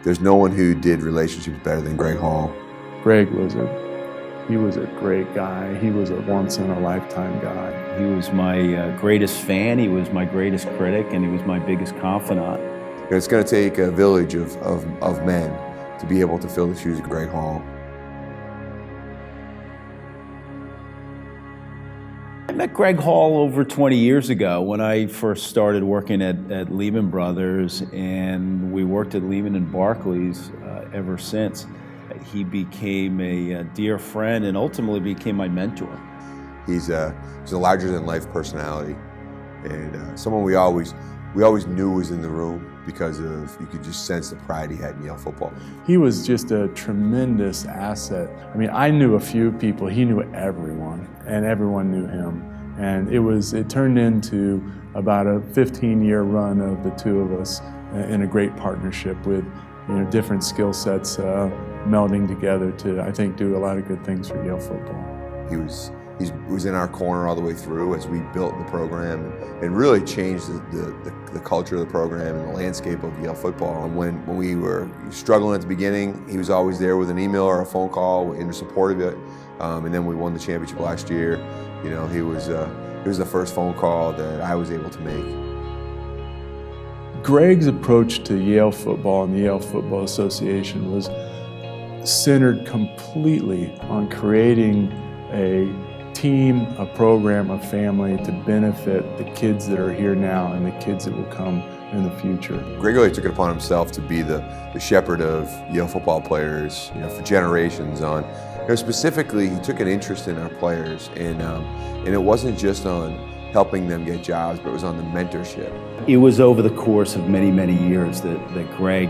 There's no one who did relationships better than Greg Hall. Greg was a great guy. He was a once-in-a-lifetime guy. He was my greatest fan, he was my greatest critic, and he was my biggest confidant. It's going to take a village of men to be able to fill the shoes of Greg Hall. I met Greg Hall over 20 years ago when I first started working at Lehman Brothers, and we worked at Lehman and Barclays ever since. He became a dear friend and ultimately became my mentor. He's a larger-than-life personality, and someone we always knew was in the room because you could just sense the pride he had in Yale football. He was just a tremendous asset. I mean, I knew a few people, he knew everyone, and everyone knew him. And it turned into about a 15-year run of the two of us in a great partnership with different skill sets melding together to, I think, do a lot of good things for Yale football. He was in our corner all the way through as we built the program and really changed the culture of the program and the landscape of Yale football. And when we were struggling at the beginning, he was always there with an email or a phone call in support of it. And then we won the championship last year. He was the first phone call that I was able to make. Greg's approach to Yale football and the Yale Football Association was centered completely on creating a team, a program, a family to benefit the kids that are here now and the kids that will come in the future. Greg really took it upon himself to be the shepherd of Yale football players, for generations on. Specifically, he took an interest in our players, and it wasn't just on helping them get jobs, but it was on the mentorship. It was over the course of many, many years that Greg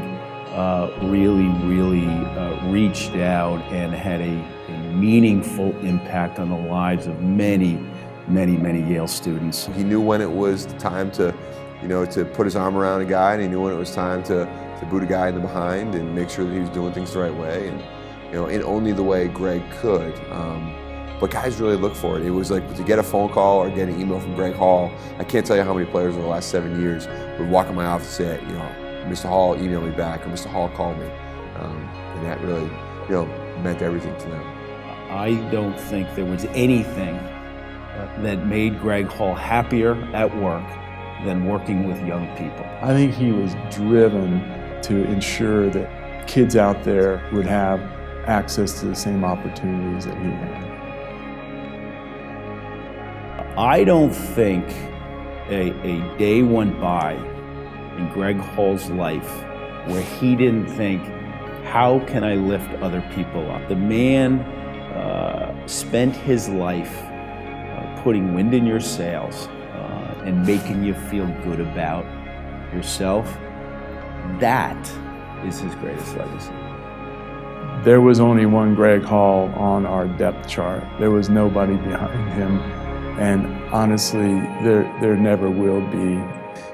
really reached out and had a meaningful impact on the lives of many Yale students. He knew when it was time to put his arm around a guy, and he knew when it was time to boot a guy in the behind and make sure that he was doing things the right way, and in only the way Greg could. But guys really look for it. It was like to get a phone call or get an email from Greg Hall. I can't tell you how many players in the last 7 years would walk in my office and say, Mr. Hall emailed me back, or Mr. Hall called me. And that really, meant everything to them. I don't think there was anything that made Greg Hall happier at work than working with young people. I think he was driven to ensure that kids out there would have access to the same opportunities that he had. I don't think a day went by in Greg Hall's life where he didn't think, how can I lift other people up? The man spent his life putting wind in your sails and making you feel good about yourself. That is his greatest legacy. There was only one Greg Hall on our depth chart. There was nobody behind him. And honestly, there never will be.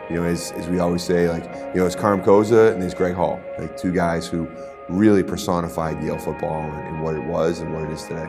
As we always say, it's Karim Koza and there's Greg Hall, two guys who really personified Yale football and what it was and what it is today.